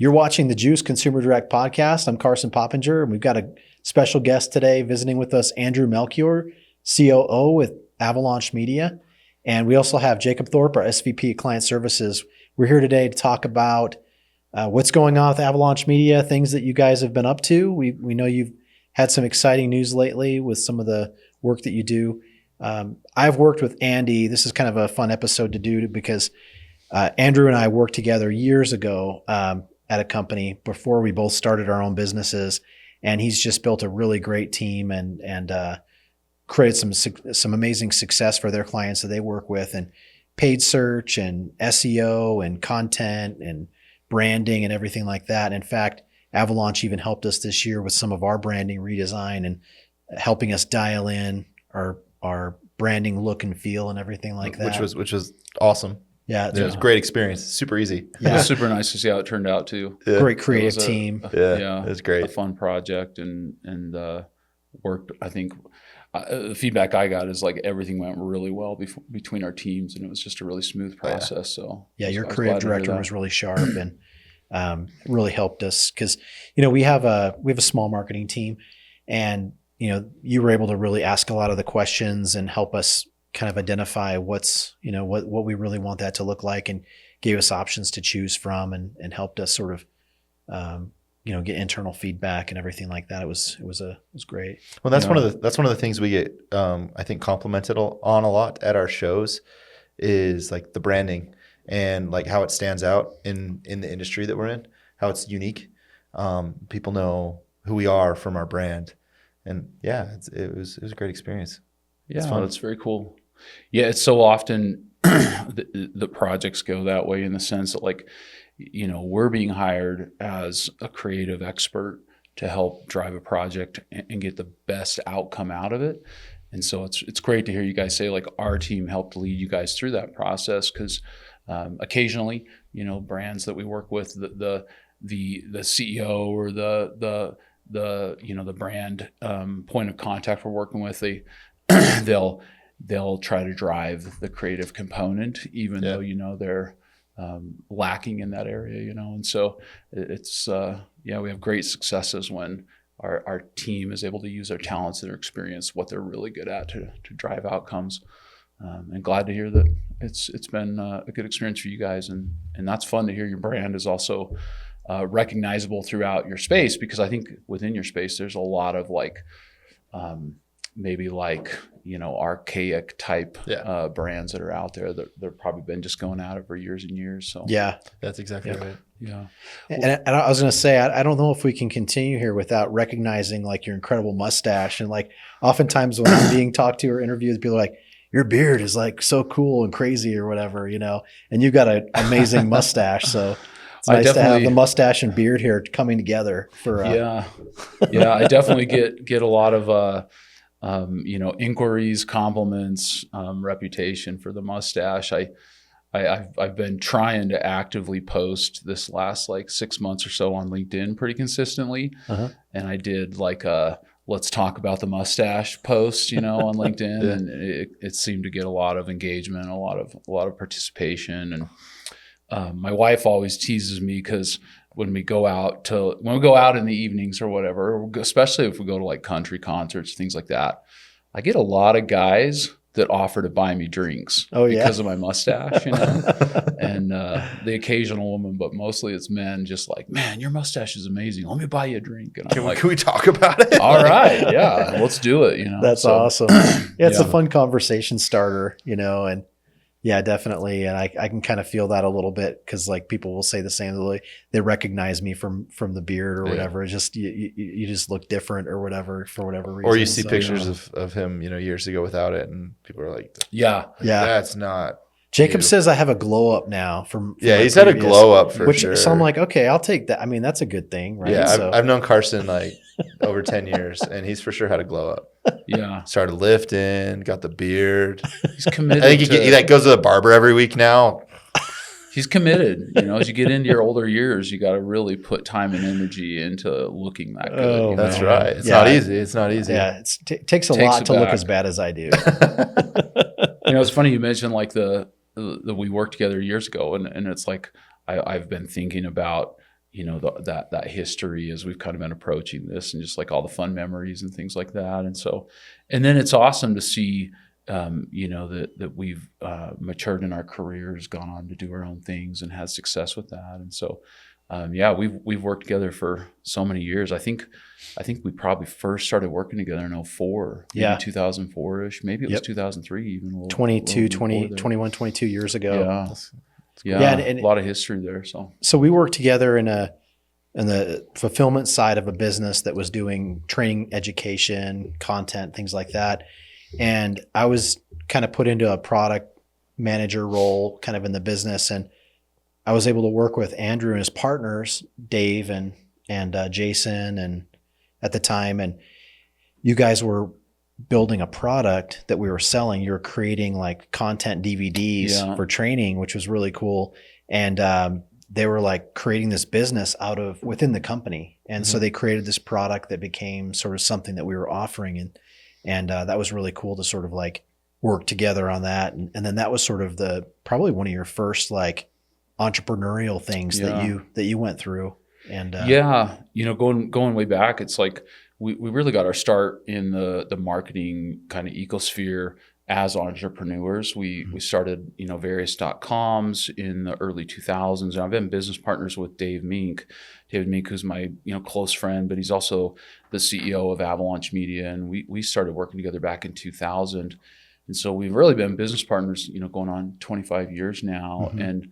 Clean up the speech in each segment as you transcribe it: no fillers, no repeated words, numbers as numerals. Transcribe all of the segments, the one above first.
You're watching the Juice Consumer Direct Podcast. I'm Carson Poppenger, and we've got a special guest today visiting with us, Andrew Melchior, COO with Avalaunch Media. And we also have Jacob Thorpe, our SVP of Client Services. We're here today to talk about what's going on with Avalaunch Media, things that you guys have been up to. We know you've had some exciting news lately with some of the work that you do. I've worked with Andy. This is kind of a fun episode to do because Andrew and I worked together years ago at a company before we both started our own businesses. And he's just built a really great team and created some amazing success for their clients that they work with, and paid search and SEO and content and branding and everything like that. In fact, Avalaunch even helped us this year with some of our branding redesign and helping us dial in our branding look and feel and everything like that. Which was awesome. Yeah, it was a great experience. Super easy. Yeah. It was super nice to see how it turned out too. Yeah. Great creative team. It was great. A fun project and worked. I think the feedback I got is like everything went really well between our teams, and it was just a really smooth process. So your creative director was really sharp and really helped us because we have a small marketing team, and you were able to really ask a lot of the questions and help us kind of identify what we really want that to look like, and gave us options to choose from, and helped us sort of, get internal feedback and everything like that. It was great. Well, that's one of the things we get, I think, complimented on a lot at our shows is like the branding and like how it stands out in the industry that we're in, how it's unique. People know who we are from our brand, and it was a great experience. Yeah, that's very cool. Yeah, it's so often the projects go that way in the sense that we're being hired as a creative expert to help drive a project and get the best outcome out of it. And so it's great to hear you guys say our team helped lead you guys through that process, because occasionally, brands that we work with, the CEO or the brand point of contact we're working with, they'll try to drive the creative component, even though they're lacking in that area, and so it's we have great successes when our team is able to use their talents and their experience, what they're really good at, to drive outcomes. And glad to hear that it's been a good experience for you guys, and that's fun to hear your brand is also recognizable throughout your space, because I think within your space there's a lot of maybe archaic type brands that are out there that they've probably been just going at it for years and years. So yeah, that's exactly right. Yeah. And I was going to say, I don't know if we can continue here without recognizing your incredible mustache. And oftentimes when I'm being talked to or interviewed, people are like, your beard is so cool and crazy or whatever, and you've got an amazing mustache. So it's nice to have the mustache and beard here coming together for. I definitely get a lot of, inquiries, compliments, reputation for the mustache. I've been trying to actively post this last 6 months or so on LinkedIn pretty consistently. Uh-huh. And I did let's talk about the mustache post, on LinkedIn. And it seemed to get a lot of engagement, a lot of participation. And my wife always teases me because when we go out in the evenings or whatever, especially if we go to country concerts, things like that, I get a lot of guys that offer to buy me drinks because of my mustache, and the occasional woman, but mostly it's men just man, your mustache is amazing. Let me buy you a drink. And can we talk about it? All right. Yeah, let's do it. That's awesome. It's a fun conversation starter, and yeah, definitely. And I can kind of feel that a little bit because people will say the same. They recognize me from the beard or whatever. It's just you just look different or whatever for whatever reason. Or you see pictures of him, years ago without it, and people are like, that's not. Jacob says I have a glow up now from he's had a glow up for sure. So I'm like, okay, I'll take that. I mean, that's a good thing, right? Yeah, I've known Carson over 10 years, and he's for sure had a glow up. Yeah, started lifting, got the beard. He's committed. I think he goes to the barber every week now. He's committed. As you get into your older years, you got to really put time and energy into looking that good. Oh, that's right. It's not easy. It's not easy. Yeah, it takes a lot to look as bad as I do. It's funny you mentioned that we worked together years ago, and it's I've been thinking about that history as we've kind of been approaching this, and just like all the fun memories and things like that. And then it's awesome to see, that we've matured in our careers, gone on to do our own things, and had success with that. And so, we've worked together for so many years. I think we probably first started working together in 2004, maybe 2004-ish, maybe it was 2003, even a little 21, 22 years ago. Yeah, and a lot of history there. So we worked together in the fulfillment side of a business that was doing training, education, content, things like that. And I was kind of put into a product manager role kind of in the business. And I was able to work with Andrew and his partners, Dave and Jason, and at the time, and you guys were building a product that we were selling. You were creating like content DVDs for training, which was really cool. And they were like creating this business within the company. And so they created this product that became sort of something that we were offering. And that was really cool to sort of like work together on that. And then that was sort of probably one of your first like entrepreneurial things that you went through. And going way back, it's like we really got our start in the marketing kind of ecosphere as entrepreneurs. We started various .coms in the early 2000s, and I've been business partners with David Mink, who's my close friend, but he's also the CEO of Avalaunch Media, and we started working together back in 2000. And so we've really been business partners going on 25 years now. And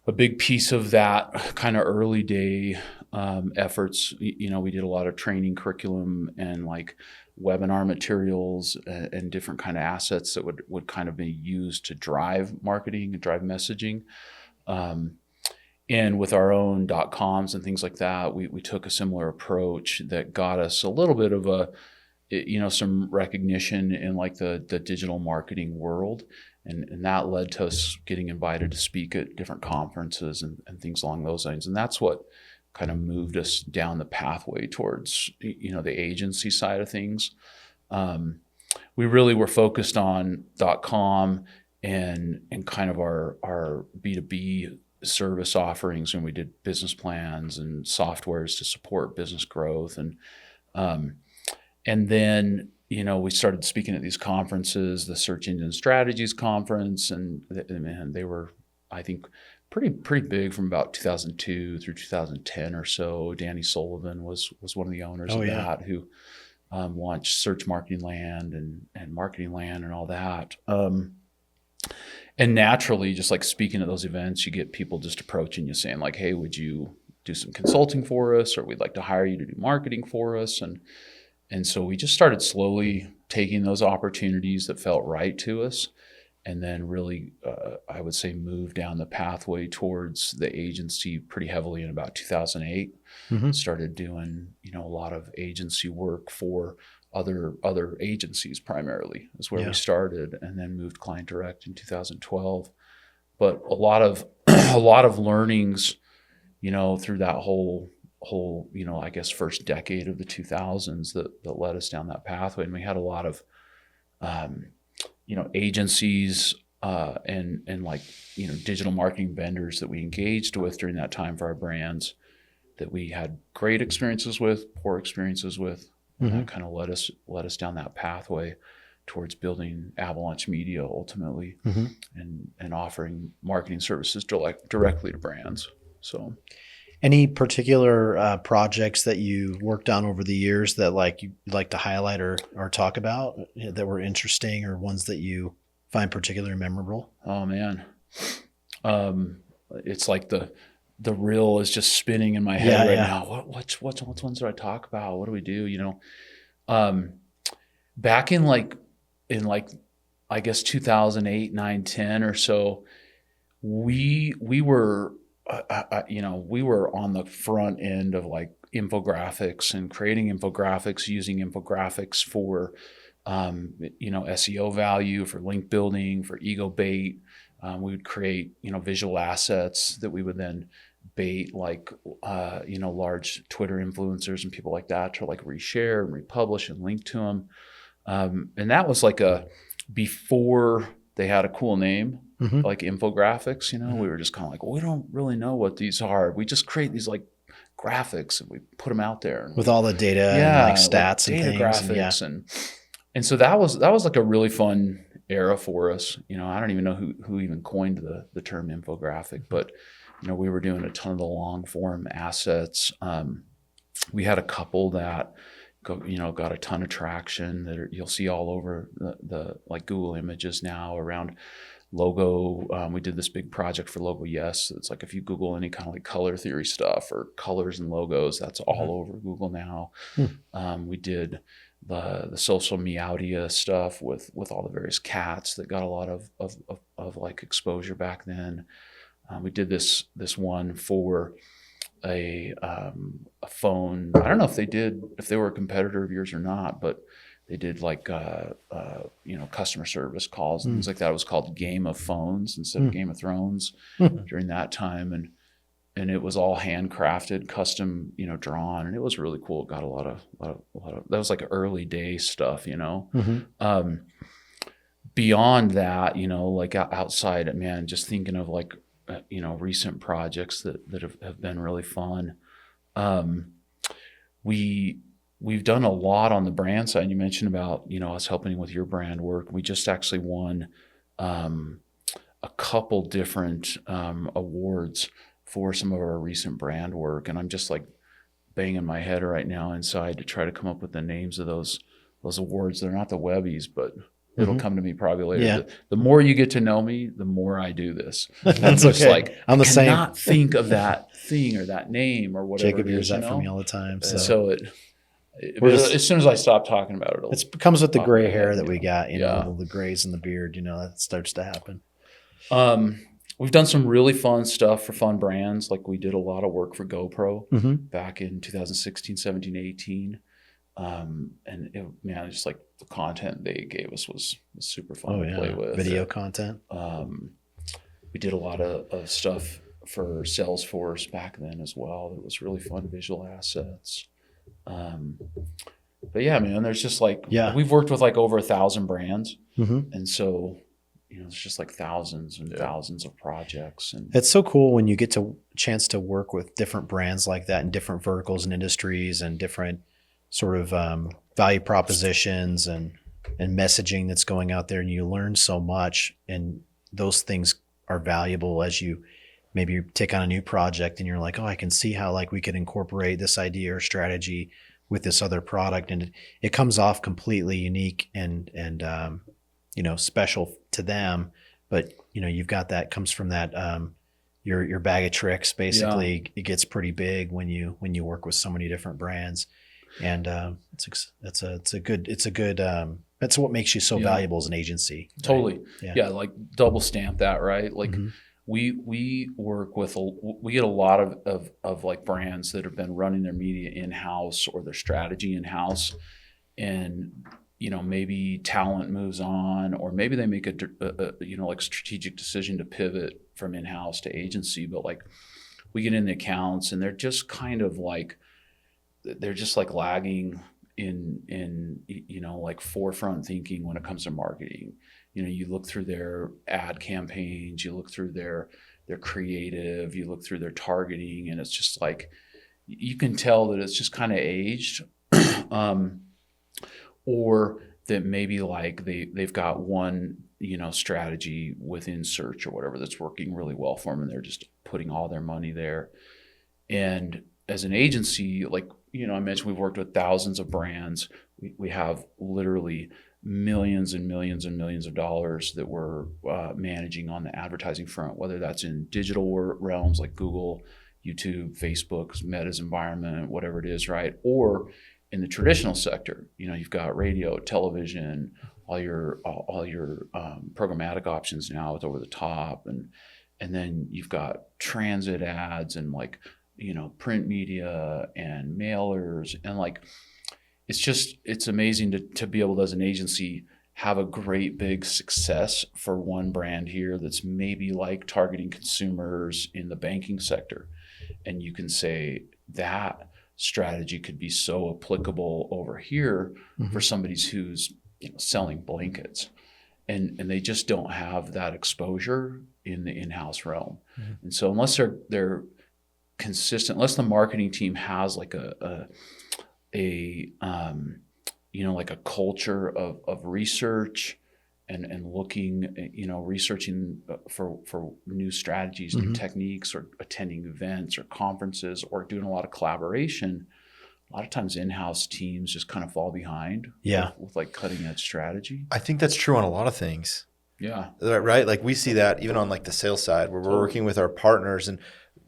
a big piece of that kind of early day efforts, we did a lot of training curriculum and like webinar materials and different kind of assets that would kind of be used to drive marketing and drive messaging. And with our own .coms and things like that, we took a similar approach that got us a little bit of some recognition in like the digital marketing world. And that led to us getting invited to speak at different conferences and things along those lines. And that's what kind of moved us down the pathway towards, the agency side of things. We really were focused on .com and kind of our B2B service offerings, and we did business plans and softwares to support business growth. And then, we started speaking at these conferences, the Search Engine Strategies Conference, and they were, I think, pretty big from about 2002 through 2010 or so. Danny Sullivan was one of the owners of that, who launched Search Marketing Land and Marketing Land and all that. And naturally, just like speaking at those events, you get people just approaching you saying like, hey, would you do some consulting for us? Or we'd like to hire you to do marketing for us. And so we just started slowly taking those opportunities that felt right to us, and then really, I would say, moved down the pathway towards the agency pretty heavily in about 2008. Started doing, a lot of agency work for other agencies primarily is where we started, and then moved client direct in 2012. But a lot of learnings, through that whole I guess first decade of the 2000s that led us down that pathway. And we had a lot of agencies and like digital marketing vendors that we engaged with during that time for our brands that we had great experiences with, poor experiences with. And that kind of led us down that pathway towards building Avalaunch Media ultimately, and offering marketing services directly to brands. So, any particular projects that you worked on over the years that you'd like to highlight or talk about that were interesting, or ones that you find particularly memorable? Oh man, it's like the reel is just spinning in my head now. What ones do I talk about? What do we do? Back in I guess 2008, 9, 10 or so, we were we were on the front end of like infographics and creating infographics, using infographics for SEO value, for link building, for ego bait. We would create visual assets that we would then bait like large Twitter influencers and people like that to like reshare and republish and link to them. And that was like before they had a cool name, Mhm. like infographics, we were just kind of like, well, we don't really know what these are. We just create these like graphics and we put them out there. And With all the data and like stats and data things. graphics. And so that was like a really fun era for us. I don't even know who even coined the term infographic, but we were doing a ton of the long form assets. We had a couple that got a ton of traction that you'll see all over the like Google Images now around logo. We did this big project for Logo Yes. It's like if you Google any kind of like color theory stuff or colors and logos, that's all over Google now. We did the social meowdia stuff with all the various cats that got a lot of like exposure back then. We did this one for a phone. I don't know if they were a competitor of yours or not, but they did like customer service calls and things like that. It was called Game of Phones instead of Game of Thrones during that time, and it was all handcrafted, custom, drawn, and it was really cool. It got a lot of that was like early day stuff, Beyond that, like outside, man, just thinking of like recent projects that have been really fun. We've done a lot on the brand side. You mentioned about, us helping with your brand work. We just actually won a couple different awards for some of our recent brand work. And I'm just like banging my head right now inside to try to come up with the names of those awards. They're not the Webbies, but it'll come to me probably later. Yeah. The more you get to know me, the more I do this. That's just okay. like, I'm the same. I cannot think of that thing or that name or whatever. Jacob hears that from me all the time. So as soon as I stop talking about it, it comes with the gray pop hair in, that we got, Yeah. the grays in the beard, that starts to happen. We've done some really fun stuff for fun brands. Like we did a lot of work for GoPro back in 2016, 17, 18. And just like the content they gave us was super fun to play with. Video content. We did a lot of stuff for Salesforce back then as well. It was really fun visual assets. But yeah, man, there's just like, we've worked with like over 1,000 brands. And so, it's just like thousands and thousands of projects. And it's so cool when you get to chance to work with different brands like that in different verticals and industries and different sort of value propositions and messaging that's going out there, and you learn so much, and those things are valuable as you maybe take on a new project and you're like, oh, I can see how like we could incorporate this idea or strategy with this other product, and it comes off completely unique and special to them, but you've got that comes from that your bag of tricks basically. It gets pretty big when you work with so many different brands. And that's what makes you so valuable as an agency. Right? Totally. Yeah. Like double stamp that, right? Like we work with, we get a lot of like brands that have been running their media in-house or their strategy in-house, and maybe talent moves on, or maybe they make a strategic decision to pivot from in-house to agency. But like we get in the accounts and they're just kind of like, they're just like lagging in like forefront thinking when it comes to marketing. You look through their ad campaigns, you look through their creative, you look through their targeting, and it's just like, you can tell that it's just kind of aged. Or that maybe like they've got one, strategy within search or whatever that's working really well for them, and they're just putting all their money there. And as an agency, like, I mentioned we've worked with thousands of brands. We have literally millions and millions and millions of dollars that we're managing on the advertising front, whether that's in digital realms like Google, YouTube, Facebook, Meta's environment, whatever it is, right? Or in the traditional sector, you've got radio, television, all your programmatic options now with over the top, and then you've got transit ads and like, print media and mailers, and like, it's amazing to be able to, as an agency, have a great big success for one brand here that's maybe like targeting consumers in the banking sector, and you can say that strategy could be so applicable over here for somebody who's selling blankets. and they just don't have that exposure in the in-house realm. Mm-hmm. And so unless they're consistent, unless the marketing team has like a like a culture of research and looking, researching for new strategies, new techniques, or attending events or conferences, or doing a lot of collaboration, a lot of times in-house teams just kind of fall behind with like cutting edge strategy. I think that's true on a lot of things. Yeah. Right? Like we see that even on like the sales side where we're working with our partners, and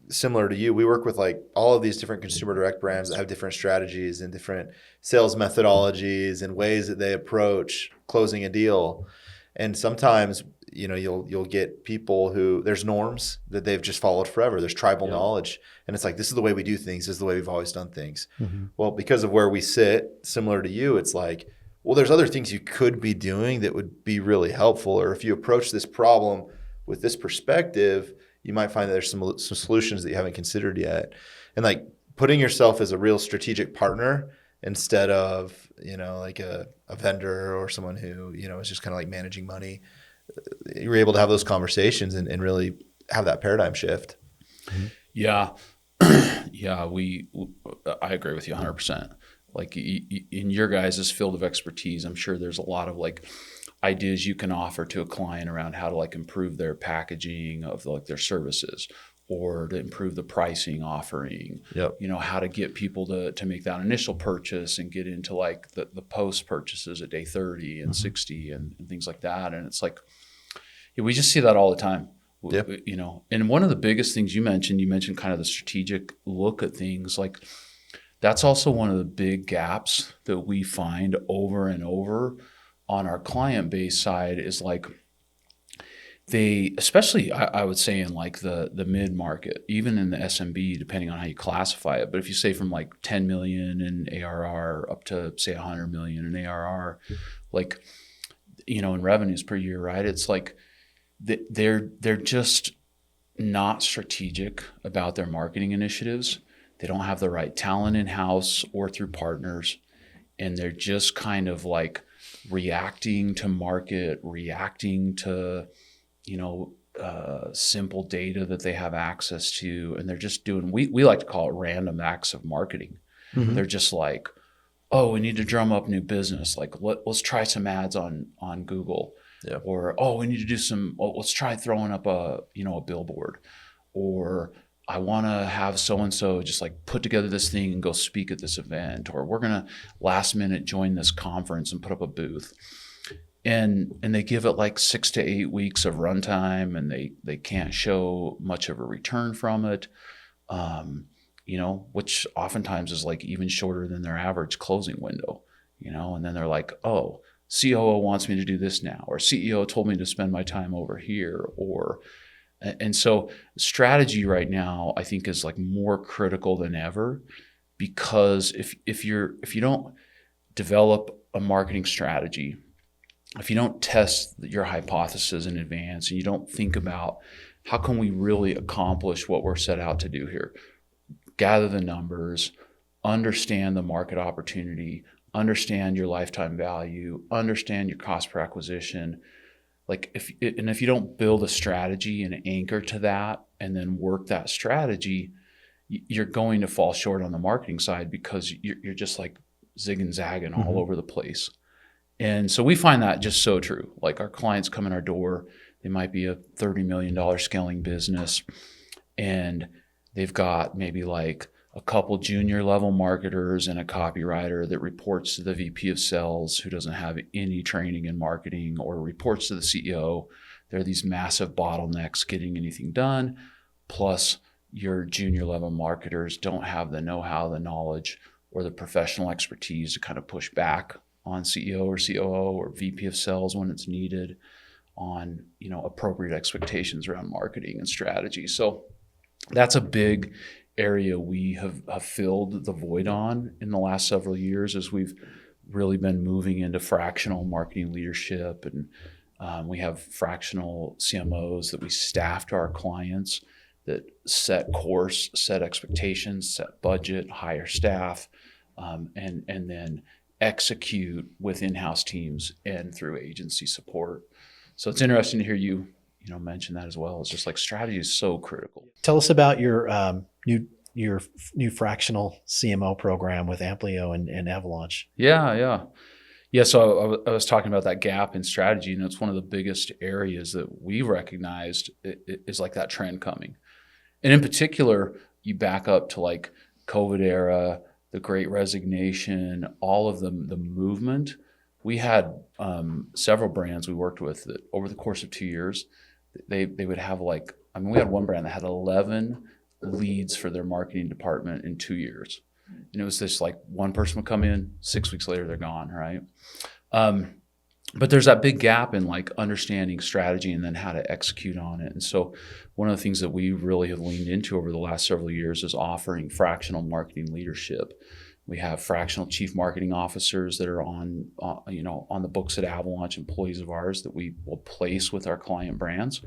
similar to you, we work with like all of these different consumer direct brands that have different strategies and different sales methodologies and ways that they approach closing a deal. And sometimes, you'll get people who there's norms that they've just followed forever. There's tribal knowledge. And it's like, this is the way we do things. This is the way we've always done things. Mm-hmm. Well, because of where we sit, similar to you, it's like, well, there's other things you could be doing that would be really helpful. Or if you approach this problem with this perspective, you might find that there's some solutions that you haven't considered yet. And like putting yourself as a real strategic partner instead of, like a vendor or someone who, is just kind of like managing money. You're able to have those conversations and really have that paradigm shift. Mm-hmm. Yeah. Yeah. I agree with you 100%. Like in your guys' field of expertise, I'm sure there's a lot of like ideas you can offer to a client around how to like improve their packaging of like their services, or to improve the pricing offering. Yep. How to get people to make that initial purchase and get into like the post purchases at day 30 and 60 and things like that. And it's like, we just see that all the time. Yep. And one of the biggest things you mentioned kind of the strategic look at things. Like that's also one of the big gaps that we find over and over on our client base side is like they, especially I would say in like the mid market, even in the SMB, depending on how you classify it. But if you say from like 10 million in ARR up to say 100 million in ARR, like, in revenues per year, right? It's like they're just not strategic about their marketing initiatives. They don't have the right talent in-house or through partners. And they're just kind of like reacting to market, reacting to, simple data that they have access to. And they're just doing, we like to call it random acts of marketing. Mm-hmm. They're just like, oh, we need to drum up new business. Like let's try some ads on Google. Yeah. Or, we need to do let's try throwing up a billboard. Or I want to have so-and-so just like put together this thing and go speak at this event. Or we're going to last minute join this conference and put up a booth. And they give it like 6 to 8 weeks of runtime, and they can't show much of a return from it, which oftentimes is like even shorter than their average closing window, and then they're like, oh, COO wants me to do this now, or CEO told me to spend my time over here, and so strategy right now I think is like more critical than ever, because if you don't develop a marketing strategy, if you don't test your hypothesis in advance, and you don't think about how can we really accomplish what we're set out to do here, gather the numbers, understand the market opportunity, understand your lifetime value, understand your cost per acquisition. Like if you don't build a strategy and anchor to that and then work that strategy, you're going to fall short on the marketing side, because you're just like zig and zagging all over the place. And so we find that just so true. Like our clients come in our door, they might be a $30 million scaling business, and they've got maybe like a couple junior level marketers and a copywriter that reports to the VP of sales who doesn't have any training in marketing, or reports to the CEO. There are these massive bottlenecks getting anything done. Plus your junior level marketers don't have the know-how, the knowledge, or the professional expertise to kind of push back on CEO or COO or VP of sales when it's needed on, appropriate expectations around marketing and strategy. So that's a big area we have filled the void on in the last several years, as we've really been moving into fractional marketing leadership. And we have fractional CMOs that we staff to our clients that set course, set expectations, set budget, hire staff, and then execute with in-house teams and through agency support. So it's interesting to hear you mention that as well. It's just like strategy is so critical. Tell us about your new fractional CMO program with Amplēo and Avalaunch. Yeah. So I was talking about that gap in strategy, and it's one of the biggest areas that we recognized is like that trend coming. And in particular, you back up to like COVID era, the Great Resignation, all of the movement. We had several brands we worked with that over the course of 2 years, they would have we had one brand that had 11 leads for their marketing department in 2 years. And it was this like one person would come in, 6 weeks later, they're gone, right? But there's that big gap in like understanding strategy and then how to execute on it. And so one of the things that we really have leaned into over the last several years is offering fractional marketing leadership. We have fractional chief marketing officers that are on the books at Avalaunch, employees of ours that we will place with our client brands,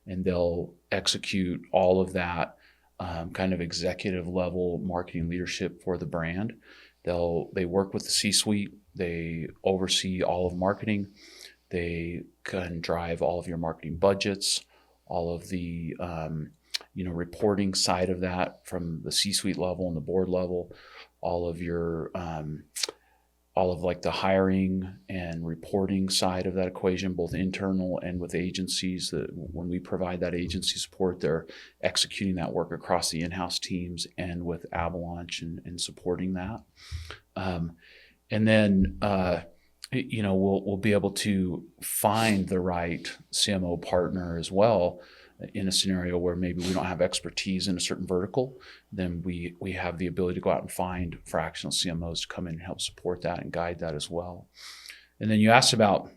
and they'll execute all of that kind of executive level marketing leadership for the brand. They work with the C-suite. They oversee all of marketing. They can drive all of your marketing budgets, all of the reporting side of that from the C-suite level and the board level, all of your all of like the hiring and reporting side of that equation, both internal and with agencies. That when we provide that agency support, they're executing that work across the in-house teams and with Avalaunch and supporting that. And then we'll be able to find the right CMO partner as well in a scenario where maybe we don't have expertise in a certain vertical. Then we have the ability to go out and find fractional CMOs to come in and help support that and guide that as well. And then you asked about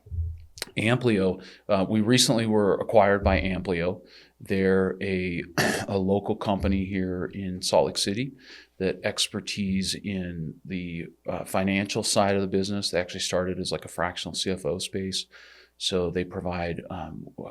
Amplēo. We recently were acquired by Amplēo. They're a local company here in Salt Lake City that expertise in the financial side of the business. They actually started as like a fractional CFO space. So they provide,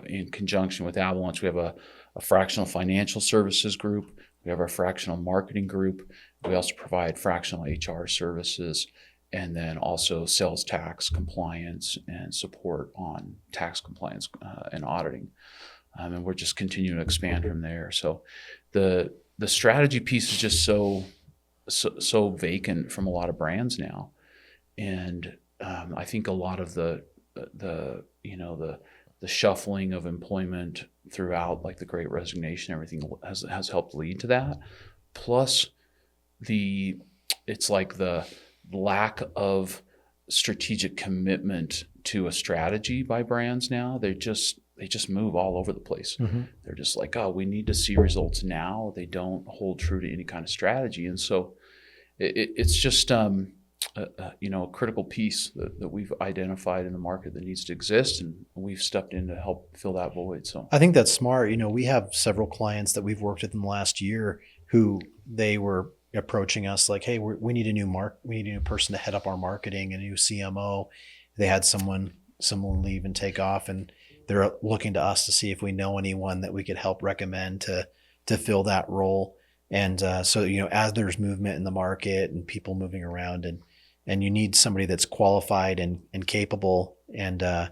in conjunction with Avalaunch, we have a fractional financial services group. We have our fractional marketing group. We also provide fractional HR services, and then also sales tax compliance and support on tax compliance and auditing. And we're just continuing to expand from there. So the strategy piece is just so vacant from a lot of brands now. And I think a lot of the shuffling of employment throughout, like the Great Resignation, everything has helped lead to that. Plus, it's like the lack of strategic commitment to a strategy by brands now. They just move all over the place. Mm-hmm. They're just like, oh, we need to see results now. They don't hold true to any kind of strategy, and so it's just a critical piece that we've identified in the market that needs to exist, and we've stepped in to help fill that void. So I think that's smart. We have several clients that we've worked with in the last year who they were approaching us like, hey, we need a new person to head up our marketing, a new CMO. They had someone leave and take off, and they're looking to us to see if we know anyone that we could help recommend to fill that role. And so as there's movement in the market and people moving around, and you need somebody that's qualified and capable, and I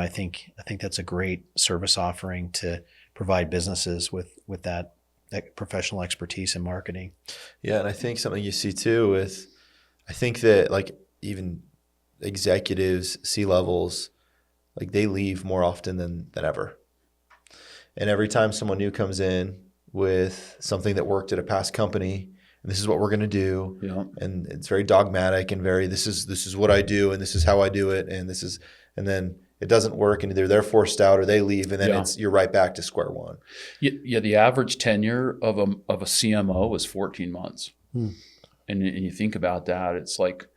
think that's a great service offering to provide businesses with that professional expertise in marketing. Yeah, and I think something you see too I think that like even executives, C-levels, like they leave more often than ever. And every time someone new comes in with something that worked at a past company, and this is what we're going to do, and it's very dogmatic and very this is what I do and this is how I do it, and then it doesn't work, and either they're forced out or they leave, and then you're right back to square one. Yeah, the average tenure of a CMO is 14 months. And you think about that, it's like,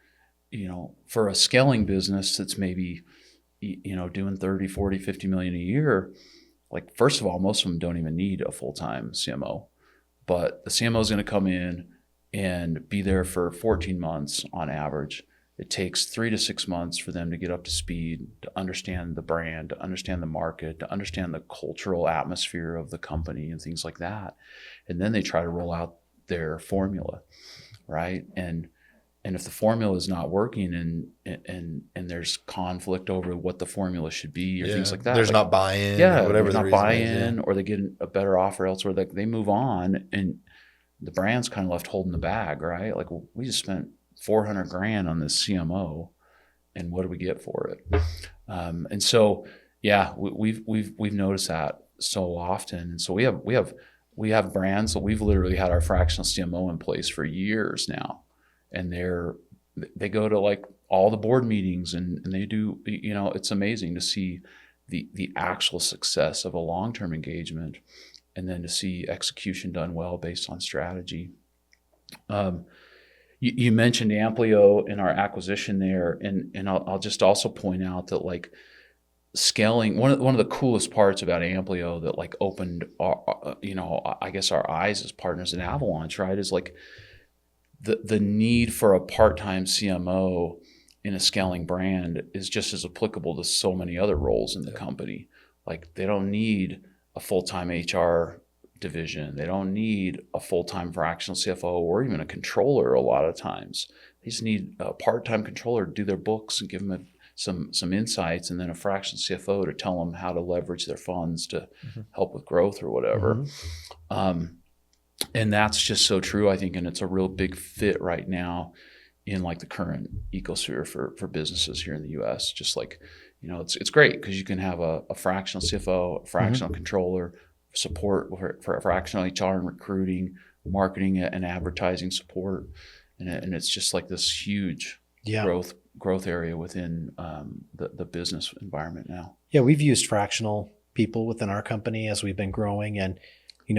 for a scaling business that's maybe doing 30, 40, 50 million a year, like first of all, most of them don't even need a full-time CMO, but the CMO is going to come in and be there for 14 months on average. It takes 3 to 6 months for them to get up to speed, to understand the brand, to understand the market, to understand the cultural atmosphere of the company and things like that. And then they try to roll out their formula, right? And And if the formula is not working and there's conflict over what the formula should be or things like that. There's like, not buy-in yeah, or whatever there's the not reason buy-in is. or they get a better offer elsewhere. Like they move on and the brand's kind of left holding the bag, right? Like we just spent $400,000 on this CMO and what do we get for it? And so, yeah, we've noticed that so often. And so we have brands that we've literally had our fractional CMO in place for years now. And they go to like all the board meetings and they do, it's amazing to see the actual success of a long-term engagement and then to see execution done well based on strategy. You mentioned Amplēo in our acquisition there, and I'll just also point out that like scaling, one of the coolest parts about Amplēo that like opened our, I guess our eyes as partners in Avalaunch, right, is like the need for a part-time CMO in a scaling brand is just as applicable to so many other roles in the company. Like they don't need a full-time HR division. They don't need a full-time fractional CFO or even a controller a lot of times. They just need a part-time controller to do their books and give them some insights, and then a fractional CFO to tell them how to leverage their funds to help with growth or whatever. And that's just so true, I think, and it's a real big fit right now in like the current ecosphere for businesses here in the U.S. Just like, it's great because you can have a fractional CFO, a fractional controller, support for fractional HR and recruiting, marketing and advertising support, and it's just like this huge growth area within the business environment now. Yeah, we've used fractional people within our company as we've been growing, and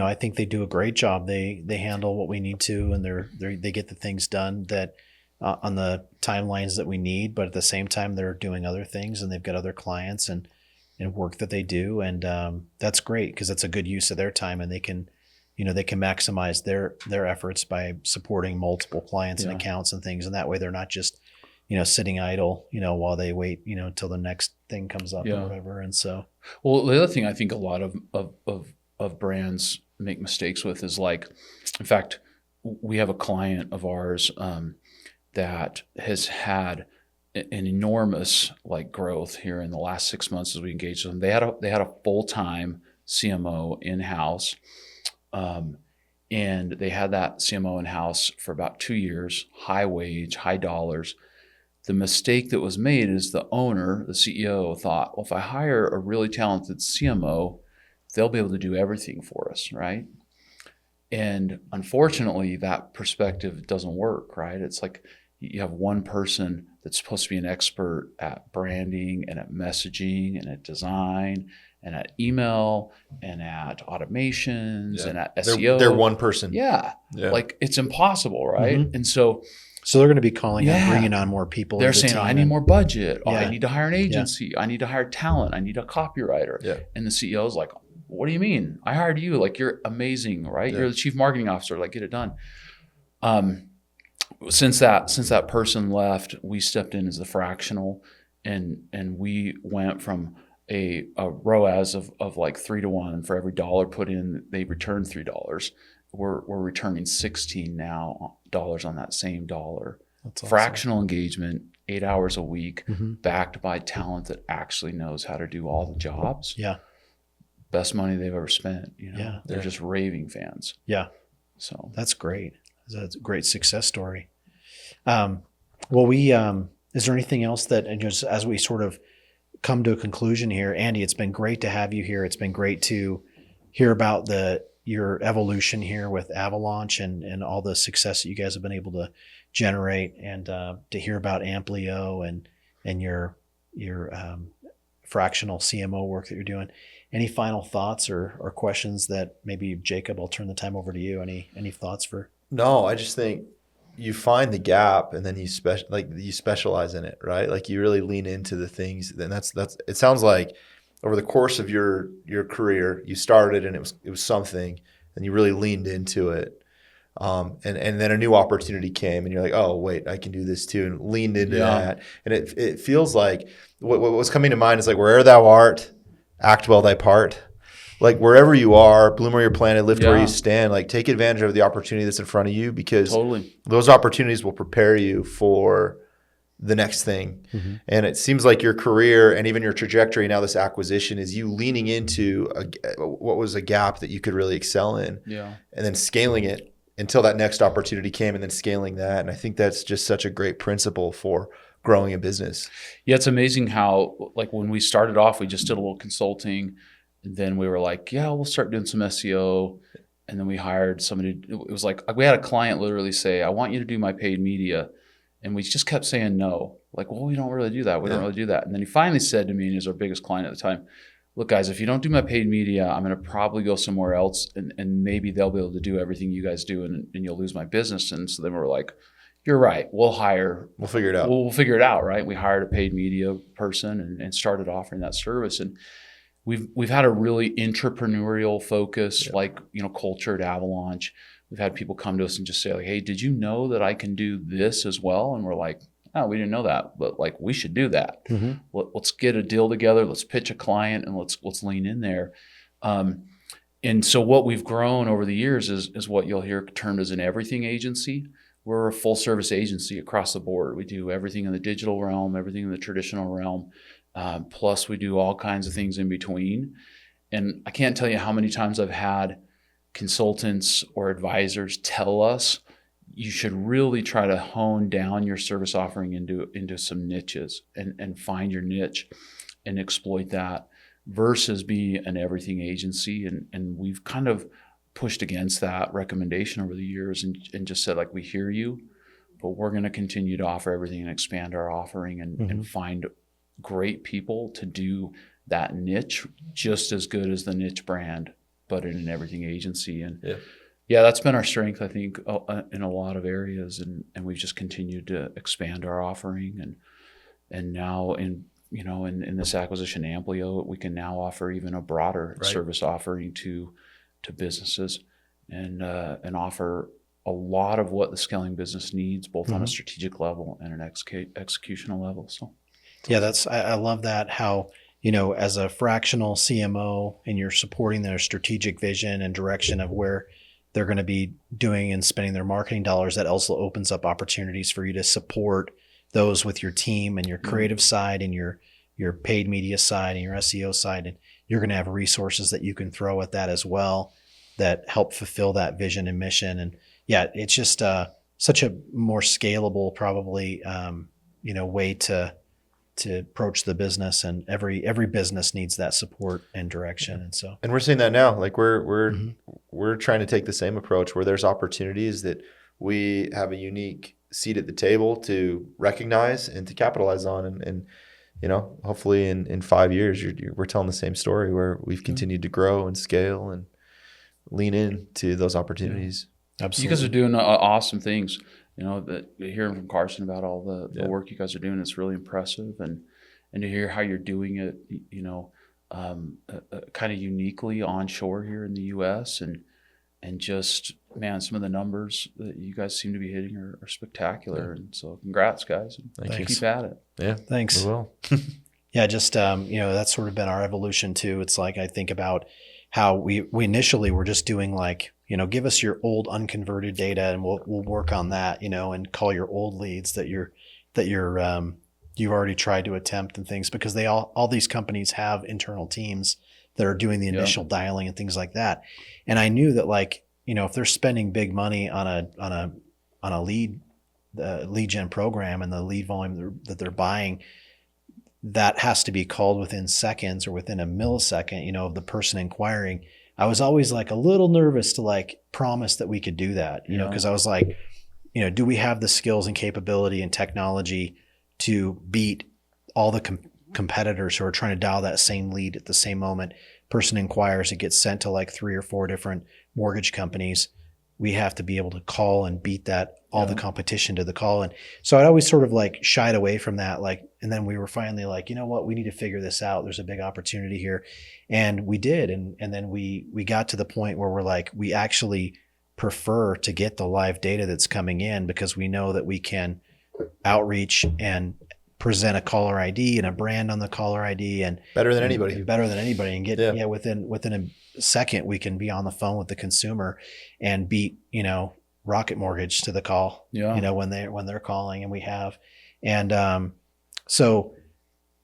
I think they do a great job. They handle what we need to, and they get the things done that on the timelines that we need. But at the same time, they're doing other things, and they've got other clients and work that they do, and that's great because it's a good use of their time, and they can maximize their efforts by supporting multiple clients and accounts and things, and that way they're not just sitting idle while they wait until the next thing comes up or whatever. And so, well, the other thing I think a lot of brands make mistakes with is like, in fact, we have a client of ours that has had an enormous like growth here in the last 6 months as we engaged with them. They had a full-time CMO in-house, and they had that CMO in-house for about 2 years, high wage, high dollars. The mistake that was made is the owner, the CEO, thought, well, if I hire a really talented CMO, they'll be able to do everything for us, right? And unfortunately, that perspective doesn't work, right? It's like you have one person that's supposed to be an expert at branding and at messaging and at design and at email and at automations and at SEO. They're one person. Yeah. Like it's impossible, right? And so they're going to be calling and bringing on more people. They're saying, I need more budget. Oh, I need to hire an agency. I need to hire talent. I need a copywriter. Yeah. And the CEO is like, what do you mean? I hired you. Like, you're amazing, right? Yeah. You're the chief marketing officer. Like, get it done. Since that person left, we stepped in as the fractional, and we went from a ROAS of like 3-to-1 for every dollar put in, they returned $3. We're returning $16 now on that same dollar. That's awesome. Fractional engagement, 8 hours a week, backed by talent that actually knows how to do all the jobs. Yeah. Best money they've ever spent. They're just raving fans. Yeah. So that's great. That's a great success story. Well, is there anything else that, and just as we sort of come to a conclusion here, Andy, it's been great to have you here. It's been great to hear about your evolution here with Avalaunch and all the success that you guys have been able to generate, and to hear about Amplēo and your fractional CMO work that you're doing. Any final thoughts or questions that maybe, Jacob, I'll turn the time over to you. Any thoughts for? No, I just think you find the gap and then you specialize in it, right? Like you really lean into the things. Then that's it sounds like over the course of your career, you started and it was something, and you really leaned into it. And then a new opportunity came and you're like, oh, wait, I can do this too, and leaned into that. And it feels like what was coming to mind is like, wherever thou art, act well thy part. like wherever you are, bloom where you're planted, lift where Yeah. you stand, like take advantage of the opportunity that's in front of you, because Totally. those opportunities will prepare you for the next thing. Mm-hmm. And it seems like your career and even your trajectory now, this acquisition, is you leaning into what was a gap that you could really excel in, Yeah. and then scaling it until that next opportunity came, and then scaling that. And I think that's just such a great principle for growing a business. Yeah, it's amazing how, like, when we started off, we just did a little consulting, and then we were like, yeah, we'll start doing some SEO, and then we hired somebody. It was like we had a client literally say, I want you to do my paid media, and we just kept saying no. Like, well, we don't really do that. We don't really do that. And then he finally said to me, and he was our biggest client at the time, look, guys, if you don't do my paid media, I'm going to probably go somewhere else, and maybe they'll be able to do everything you guys do, and you'll lose my business. And so then we were like, you're right. We'll figure it out. We'll figure it out, right? We hired a paid media person and started offering that service. And we've had a really entrepreneurial focus, like, culture at Avalaunch. We've had people come to us and just say, like, hey, did you know that I can do this as well? And we're like, oh, we didn't know that, but like, we should do that. Mm-hmm. Let's get a deal together. Let's pitch a client, and let's lean in there. And so what we've grown over the years is what you'll hear termed as an everything agency. We're a full service agency across the board. We do everything in the digital realm, everything in the traditional realm. Plus we do all kinds of things in between. And I can't tell you how many times I've had consultants or advisors tell us, you should really try to hone down your service offering into some niches and find your niche and exploit that, versus be an everything agency. And we've kind of pushed against that recommendation over the years and just said, like, we hear you, but we're going to continue to offer everything and expand our offering and find great people to do that niche just as good as the niche brand, but in an everything agency. And yeah, that's been our strength, I think, in a lot of areas. And we've just continued to expand our offering. And now in this acquisition, Amplēo, we can now offer even a broader service offering to businesses and offer a lot of what the scaling business needs, both on a strategic level and an executional level. So yeah, I love that, how, as a fractional CMO, and you're supporting their strategic vision and direction of where they're going to be doing and spending their marketing dollars, that also opens up opportunities for you to support those with your team and your creative side and your paid media side and your SEO side. And you're going to have resources that you can throw at that as well that help fulfill that vision and mission. And yeah, it's just such a more scalable, probably, way to approach the business, and every business needs that support and direction. And we're seeing that now. Like we're trying to take the same approach, where there's opportunities that we have a unique seat at the table to recognize and to capitalize on. And hopefully in 5 years, we're telling the same story, where we've continued to grow and scale and lean into those opportunities. absolutely, you guys are doing awesome things. Hearing from Carson about all the work you guys are doing, it's really impressive. And to hear how you're doing it, kind of uniquely onshore here in the U.S. and just, man, some of the numbers that you guys seem to be hitting are spectacular. And so congrats, guys. Thank you. Keep at it. Yeah. Thanks. We will. Yeah, just that's sort of been our evolution too. It's like, I think about how we initially were just doing, like, give us your old unconverted data and we'll work on that, and call your old leads that you've already tried to attempt and things, because all these companies have internal teams that are doing the initial dialing and things like that. And I knew that, like, if they're spending big money on a lead gen program, and the lead volume that they're buying, that has to be called within seconds or within a millisecond, of the person inquiring. I was always like a little nervous to like promise that we could do that, because I was like, do we have the skills and capability and technology to beat all the competitors who are trying to dial that same lead at the same moment? Person inquires, it gets sent to like 3 or 4 different mortgage companies. We have to be able to call and beat that, all the competition to the call. And so I'd always sort of like shied away from that. Like, and then we were finally like, you know what, we need to figure this out. There's a big opportunity here. And we did. And then we got to the point where we're like, we actually prefer to get the live data that's coming in, because we know that we can outreach and present a caller ID and a brand on the caller ID and Better than anybody. and get, Yeah. within a second, we can be on the phone with the consumer and beat, Rocket Mortgage to the call, Yeah. when they're calling, and we have. And, so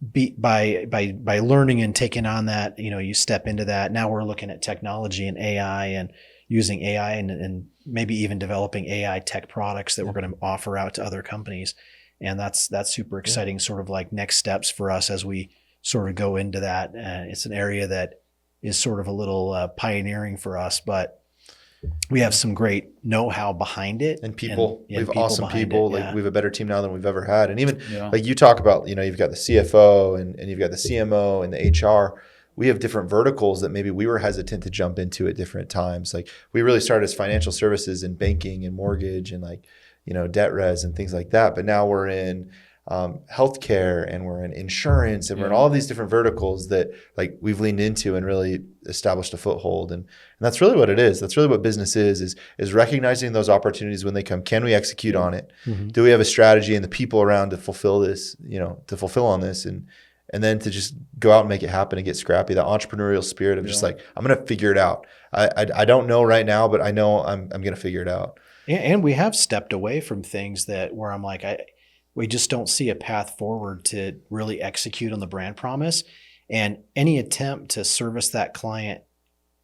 by learning and taking on that, you step into that. Now we're looking at technology and AI and using AI and maybe even developing AI tech products that we're going to offer out to other companies. And that's super exciting, sort of like next steps for us as we sort of go into that. It's an area that is sort of a little pioneering for us, but we have some great know-how behind it. And people, we have people awesome behind people. it, Like yeah. we have a better team now than we've ever had. And even Yeah. like you talk about, you've got the CFO and you've got the CMO and the HR. We have different verticals that maybe we were hesitant to jump into at different times. Like we really started as financial services and banking and mortgage and debt res and things like that. But now we're in healthcare and we're in insurance and we're in all of these different verticals that like we've leaned into and really established a foothold. And that's really what it is. That's really what business is recognizing those opportunities when they come. Can we execute on it? Mm-hmm. Do we have a strategy and the people around to fulfill this, to fulfill on this and then to just go out and make it happen and get scrappy, that entrepreneurial spirit of just like, I'm going to figure it out. I don't know right now, but I know I'm going to figure it out. And we have stepped away from things where I'm like, we just don't see a path forward to really execute on the brand promise. And any attempt to service that client,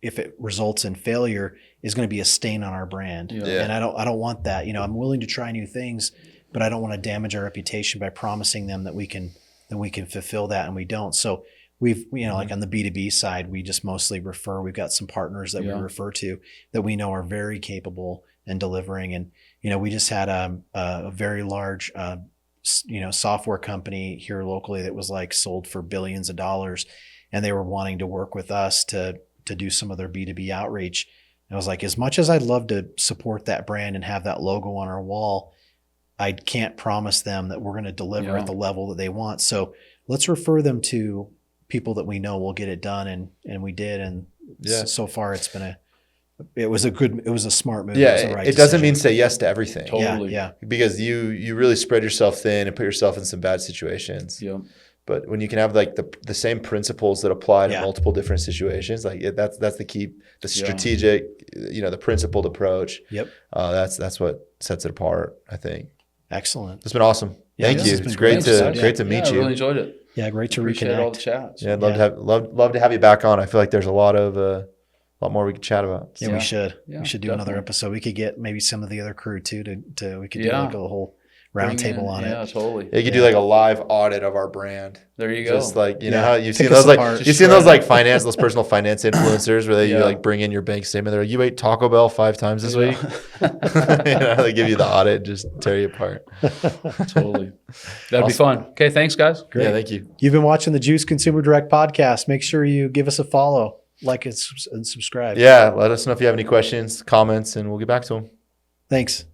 if it results in failure, is going to be a stain on our brand. Yeah. And I don't want that. I'm willing to try new things, but I don't want to damage our reputation by promising them that we can fulfill that, and we don't. So we've, like on the B2B side, we just mostly refer. We've got some partners that we refer to that we know are very capable in delivering. And, we just had a very large, software company here locally that was like sold for billions of dollars, and they were wanting to work with us to do some of their B2B outreach. And I was like, as much as I'd love to support that brand and have that logo on our wall, I can't promise them that we're going to deliver at the level that they want. So let's refer them to people that we know will get it done. And we did. And so far it was a smart move. Yeah. It was the right it doesn't decision. mean say yes to everything. Totally. Yeah. Because you really spread yourself thin and put yourself in some bad situations. Yeah. But when you can have like the same principles that apply to multiple different situations, like that's the key, the strategic, the principled approach. Yep. That's what sets it apart, I think. Excellent. It's been awesome. Yeah, Thank this you. has been It's great great. to meet I you. really enjoyed it. Yeah. Great to Appreciate reconnect. all the chats. Yeah, I'd love to have you back on. I feel like there's a lot more we could chat about. Yeah, we should. Yeah, We should do another definitely. episode. We could get maybe some of the other crew too we could do like a whole roundtable on Yeah, it. totally. You could do like a live audit of our brand. There you go. Just like know how you've Pick seen us those like apart. you've seen those like those personal finance influencers where you Yeah. like bring in your bank statement. They're like, you ate Taco Bell 5 times this week. They give you the audit, just tear you apart. Totally. That'd be fun. Okay, thanks guys. Great. Yeah, thank you. You've been watching the Juice Consumer Direct podcast. Make sure you give us a follow, like and subscribe. Yeah, let us know if you have any questions, comments, and we'll get back to them. Thanks.